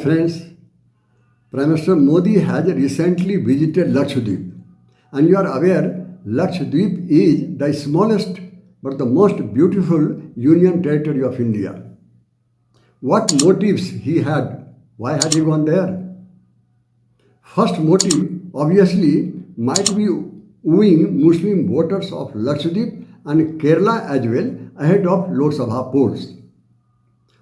friends, Prime Minister Modi has recently visited Lakshadweep. And you are aware, Lakshadweep is the smallest but the most beautiful union territory of India. What motives he had? Why had he gone there? First motive, obviously, might be wooing Muslim voters of Lakshadweep and Kerala as well ahead of Lok Sabha polls.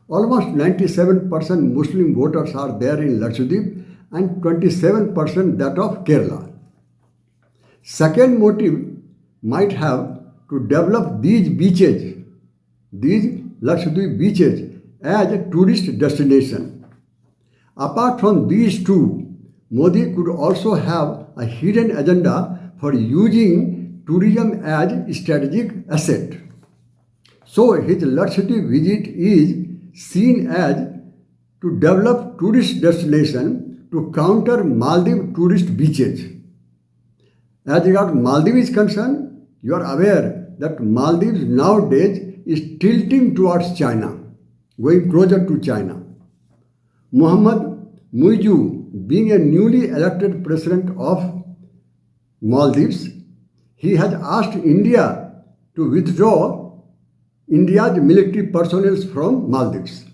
Almost 97% Muslim voters are there in Lakshadweep and 27% that of Kerala. Second motive might have to develop these beaches, these Lakshadweep beaches, as a tourist destination. Apart from these two, Modi could also have a hidden agenda for using tourism as a strategic asset. So his Lakshadweep visit is seen as to develop tourist destination to counter Maldives tourist beaches. As regards Maldives is concerned, you are aware that Maldives nowadays is tilting towards China, going closer to China. Mohammed Muizu, being a newly elected president of Maldives, he has asked India to withdraw India's military personnel from Maldives.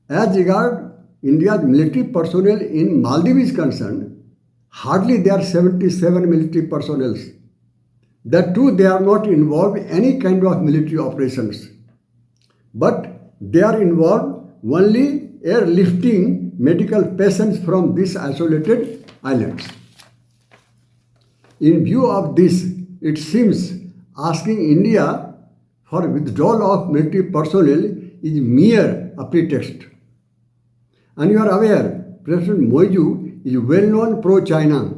As regards India's military personnel in Maldives is concerned, hardly there are 77 military personnel. That too, they are not involved in any kind of military operations. But they are involved only airlifting medical patients from these isolated islands. In view of this, it seems asking India for withdrawal of military personnel is mere a pretext. And you are aware, President Muizu is well-known pro-China.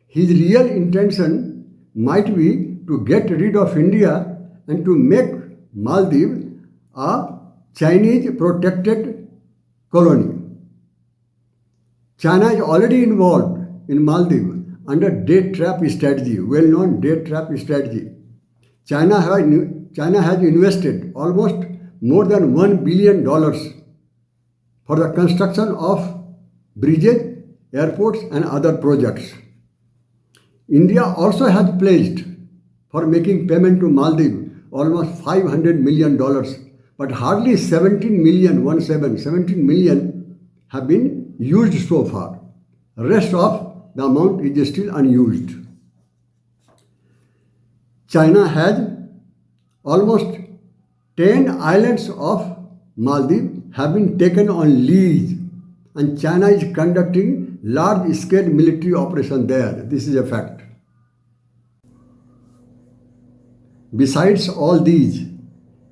His real intention might be to get rid of India and to make Maldives a Chinese protected colony. China is already involved in Maldives under debt trap strategy, well-known debt trap strategy. China has invested almost more than $1 billion for the construction of bridges, airports and other projects. India also has pledged for making payment to Maldives almost $500 million, but hardly 17 million have been used so far. Rest of the amount is still unused. China has almost 10 islands of Maldives have been taken on lease, and China is conducting large-scale military operation there. This is a fact. Besides all these,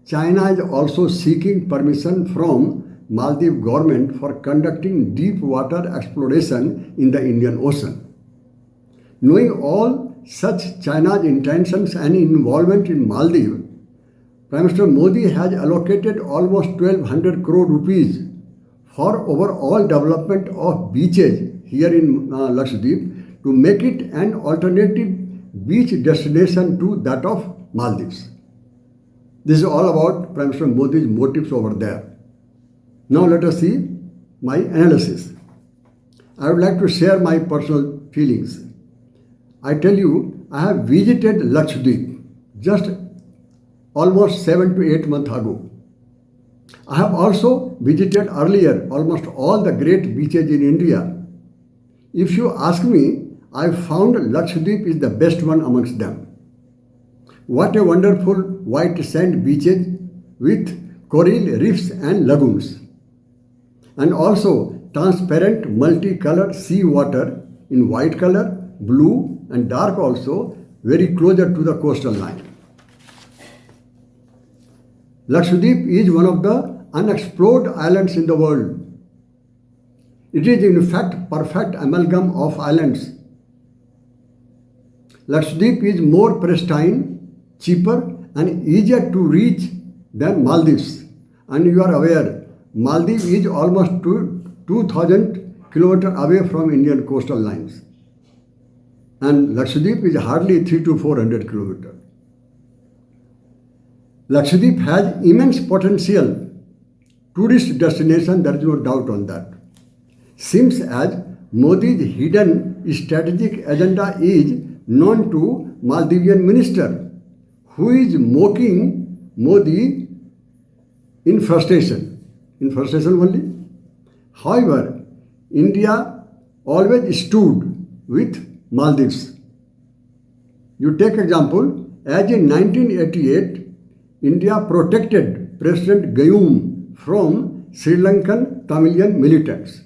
China is also seeking permission from Maldives government for conducting deep water exploration in the Indian Ocean. Knowing all such China's intentions and involvement in Maldives, Prime Minister Modi has allocated almost 1,200 crore rupees for overall development of beaches here in Lakshadweep to make it an alternative beach destination to that of Maldives. This is all about Prime Minister Modi's motives over there. Now let us see my analysis. I would like to share my personal feelings. I tell you, I have visited Lakshadweep just almost 7 to 8 months ago. I have also visited earlier almost all the great beaches in India. If you ask me, I found Lakshadweep is the best one amongst them. What a wonderful white sand beaches with coral reefs and lagoons. And also transparent multicolored sea water in white color, blue and dark also, very closer to the coastal line. Lakshadweep is one of the unexplored islands in the world. It is in fact perfect amalgam of islands. Lakshadweep is more pristine, cheaper and easier to reach than Maldives. And you are aware, Maldives is almost 2,000 kilometers away from Indian coastal lines. And Lakshadweep is hardly 300 to 400 kilometers. Lakshadweep has immense potential tourist destination, there is no doubt on that. Seems as Modi's hidden strategic agenda is known to Maldivian minister, who is mocking Modi in frustration only. However, India always stood with Maldives. You take example, as in 1988, India protected President Gayoom from Sri Lankan Tamilian militants.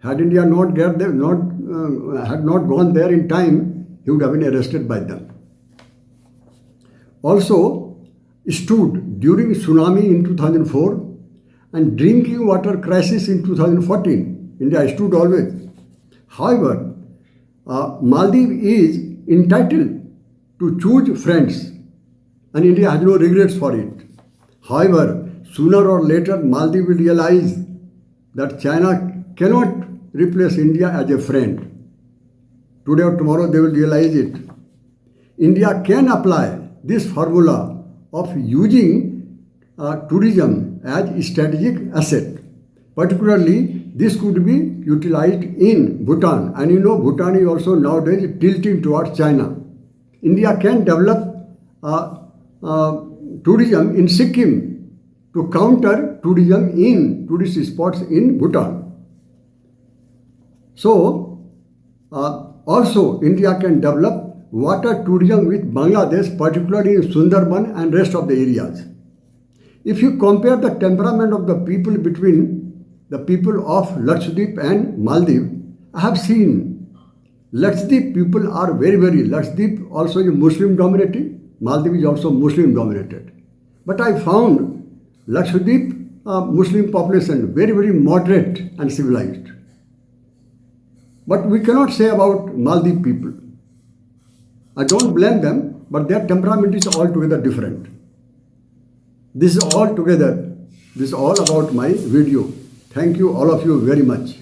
Had India not, get there, had not gone there in time, he would have been arrested by them. Also stood during tsunami in 2004 and drinking water crisis in 2014. India stood always. However, Maldives is entitled to choose friends and India has no regrets for it. However, sooner or later Maldives will realize that China cannot replace India as a friend. Today or tomorrow they will realize it. India can apply this formula of using tourism as a strategic asset. Particularly, this could be utilized in Bhutan. And you know, Bhutan is also nowadays tilting towards China. India can develop tourism in Sikkim to counter tourism in tourist spots in Bhutan. So, also India can develop water tourism with Bangladesh, particularly in Sundarban and rest of the areas. If you compare the temperament of the people between the people of Lakshadweep and Maldives, I have seen Lakshadweep people are Lakshadweep also is Muslim dominated, Maldives is also Muslim dominated. But I found Lakshadweep Muslim population very moderate and civilized. But we cannot say about Maldives people. I don't blame them, but their temperament is altogether different. This is all about my video. Thank you all of you very much.